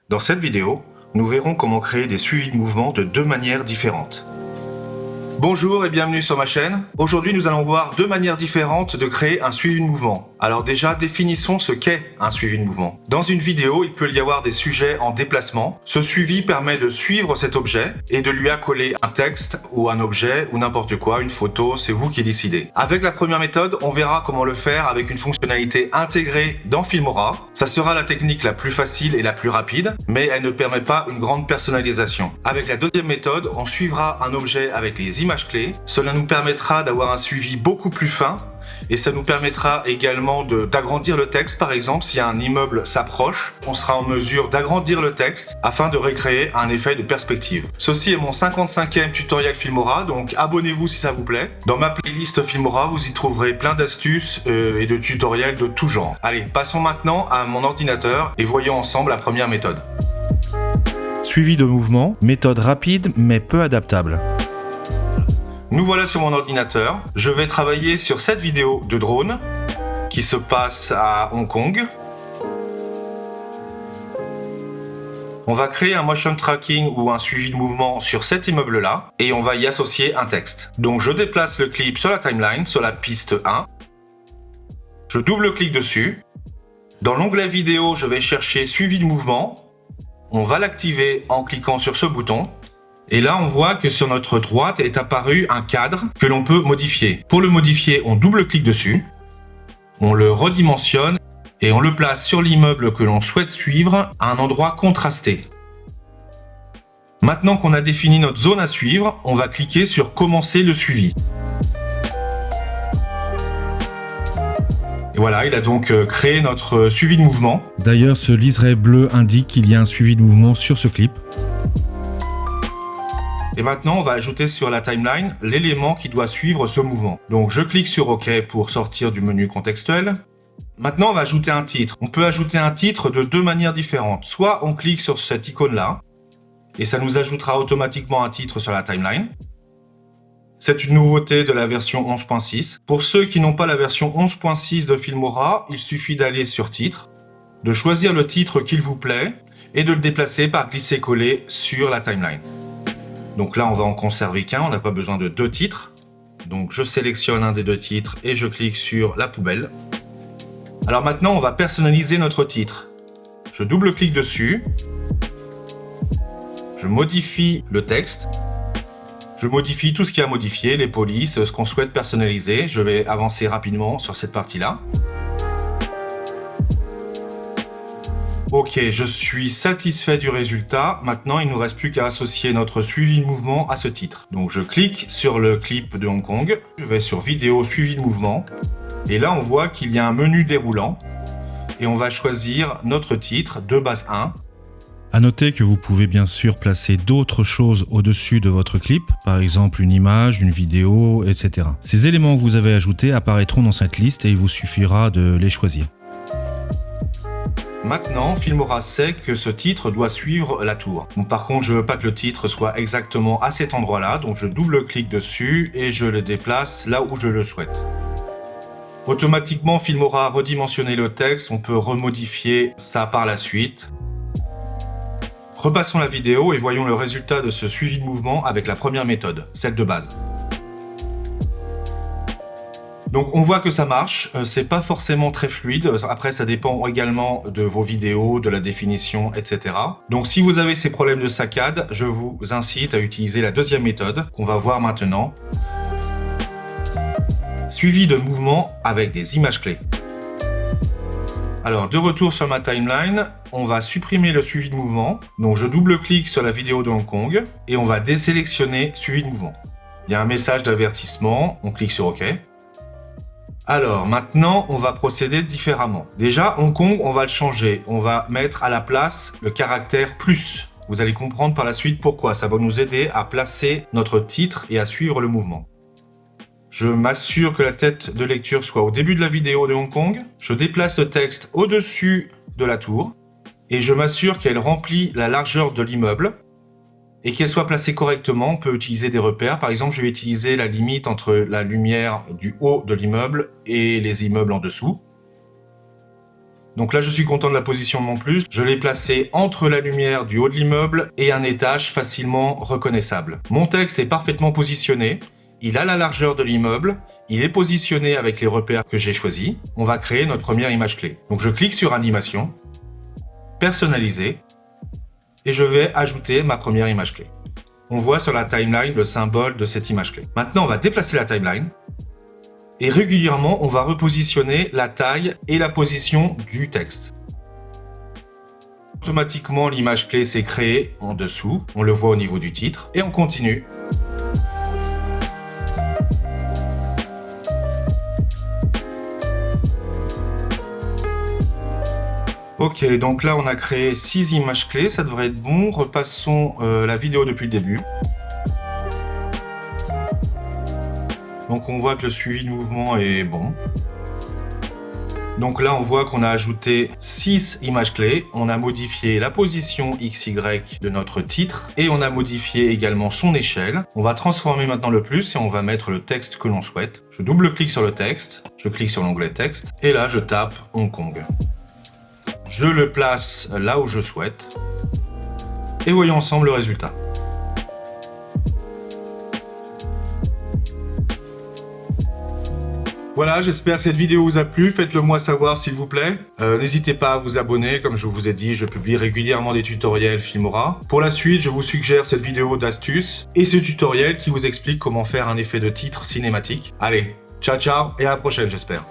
Dans cette vidéo, nous verrons comment créer des suivis de mouvement de deux manières différentes. Bonjour et bienvenue sur ma chaîne. Aujourd'hui, nous allons voir deux manières différentes de créer un suivi de mouvement. Alors déjà, définissons ce qu'est un suivi de mouvement. Dans une vidéo, il peut y avoir des sujets en déplacement. Ce suivi permet de suivre cet objet et de lui accoler un texte ou un objet ou n'importe quoi, une photo, c'est vous qui décidez. Avec la première méthode, on verra comment le faire avec une fonctionnalité intégrée dans Filmora. Ça sera la technique la plus facile et la plus rapide, mais elle ne permet pas une grande personnalisation. Avec la deuxième méthode, on suivra un objet avec les images clés. Cela nous permettra d'avoir un suivi beaucoup plus fin et ça nous permettra également d'agrandir le texte. Par exemple, si un immeuble s'approche, on sera en mesure d'agrandir le texte afin de recréer un effet de perspective. Ceci est mon 55e tutoriel Filmora, donc abonnez-vous si ça vous plaît. Dans ma playlist Filmora, vous y trouverez plein d'astuces et de tutoriels de tout genre. Allez, passons maintenant à mon ordinateur et voyons ensemble la première méthode. Suivi de mouvement, méthode rapide mais peu adaptable. Nous voilà sur mon ordinateur. Je vais travailler sur cette vidéo de drone qui se passe à Hong Kong. On va créer un motion tracking ou un suivi de mouvement sur cet immeuble-là et on va y associer un texte. Donc je déplace le clip sur la timeline, sur la piste 1. Je double-clique dessus. Dans l'onglet vidéo, je vais chercher suivi de mouvement. On va l'activer en cliquant sur ce bouton. Et là, on voit que sur notre droite est apparu un cadre que l'on peut modifier. Pour le modifier, on double-clique dessus, on le redimensionne et on le place sur l'immeuble que l'on souhaite suivre à un endroit contrasté. Maintenant qu'on a défini notre zone à suivre, on va cliquer sur « Commencer le suivi ». Et voilà, il a donc créé notre suivi de mouvement. D'ailleurs, ce liseré bleu indique qu'il y a un suivi de mouvement sur ce clip. Et maintenant, on va ajouter sur la timeline l'élément qui doit suivre ce mouvement. Donc, je clique sur OK pour sortir du menu contextuel. Maintenant, on va ajouter un titre. On peut ajouter un titre de deux manières différentes. Soit on clique sur cette icône-là, et ça nous ajoutera automatiquement un titre sur la timeline. C'est une nouveauté de la version 11.6. Pour ceux qui n'ont pas la version 11.6 de Filmora, il suffit d'aller sur Titre, de choisir le titre qu'il vous plaît, et de le déplacer par glisser-coller sur la timeline. Donc là, on va en conserver qu'un, on n'a pas besoin de deux titres. Donc je sélectionne un des deux titres et je clique sur la poubelle. Alors maintenant, on va personnaliser notre titre. Je double-clique dessus. Je modifie le texte. Je modifie tout ce qui est à modifier, les polices, ce qu'on souhaite personnaliser. Je vais avancer rapidement sur cette partie-là. Ok, je suis satisfait du résultat. Maintenant, il ne nous reste plus qu'à associer notre suivi de mouvement à ce titre. Donc, je clique sur le clip de Hong Kong. Je vais sur vidéo suivi de mouvement. Et là, on voit qu'il y a un menu déroulant. Et on va choisir notre titre de base 1. À noter que vous pouvez bien sûr placer d'autres choses au-dessus de votre clip, par exemple une image, une vidéo, etc. Ces éléments que vous avez ajoutés apparaîtront dans cette liste et il vous suffira de les choisir. Maintenant, Filmora sait que ce titre doit suivre la tour. Bon, par contre, je ne veux pas que le titre soit exactement à cet endroit-là, donc je double-clique dessus et je le déplace là où je le souhaite. Automatiquement, Filmora a redimensionné le texte, on peut remodifier ça par la suite. Repassons la vidéo et voyons le résultat de ce suivi de mouvement avec la première méthode, celle de base. Donc on voit que ça marche, c'est pas forcément très fluide, après ça dépend également de vos vidéos, de la définition, etc. Donc si vous avez ces problèmes de saccade, je vous incite à utiliser la deuxième méthode qu'on va voir maintenant. Suivi de mouvement avec des images clés. Alors de retour sur ma timeline, on va supprimer le suivi de mouvement. Donc je double-clique sur la vidéo de Hong Kong et on va désélectionner suivi de mouvement. Il y a un message d'avertissement, on clique sur OK. Alors maintenant, on va procéder différemment. Déjà, Hong Kong, on va le changer. On va mettre à la place le caractère plus. Vous allez comprendre par la suite pourquoi. Ça va nous aider à placer notre titre et à suivre le mouvement. Je m'assure que la tête de lecture soit au début de la vidéo de Hong Kong. Je déplace le texte au-dessus de la tour. Et je m'assure qu'elle remplit la largeur de l'immeuble. Et qu'elle soit placée correctement, on peut utiliser des repères. Par exemple, je vais utiliser la limite entre la lumière du haut de l'immeuble et les immeubles en dessous. Donc là, je suis content de la position de mon plus. Je l'ai placé entre la lumière du haut de l'immeuble et un étage facilement reconnaissable. Mon texte est parfaitement positionné. Il a la largeur de l'immeuble. Il est positionné avec les repères que j'ai choisis. On va créer notre première image clé. Donc je clique sur Animation, Personnaliser, et je vais ajouter ma première image clé. On voit sur la timeline le symbole de cette image clé. Maintenant, on va déplacer la timeline. Et régulièrement, on va repositionner la taille et la position du texte. Automatiquement, l'image clé s'est créée en dessous. On le voit au niveau du titre. Et on continue. Ok, donc là, on a créé 6 images clés. Ça devrait être bon. Repassons la vidéo depuis le début. Donc on voit que le suivi de mouvement est bon. Donc là, on voit qu'on a ajouté 6 images clés. On a modifié la position XY de notre titre et on a modifié également son échelle. On va transformer maintenant le plus et on va mettre le texte que l'on souhaite. Je double-clique sur le texte, je clique sur l'onglet texte et là, je tape Hong Kong. Je le place là où je souhaite et voyons ensemble le résultat. Voilà, j'espère que cette vidéo vous a plu. Faites-le moi savoir s'il vous plaît. N'hésitez pas à vous abonner. Comme je vous ai dit, je publie régulièrement des tutoriels Filmora. Pour la suite, je vous suggère cette vidéo d'astuces et ce tutoriel qui vous explique comment faire un effet de titre cinématique. Allez, ciao ciao et à la prochaine j'espère.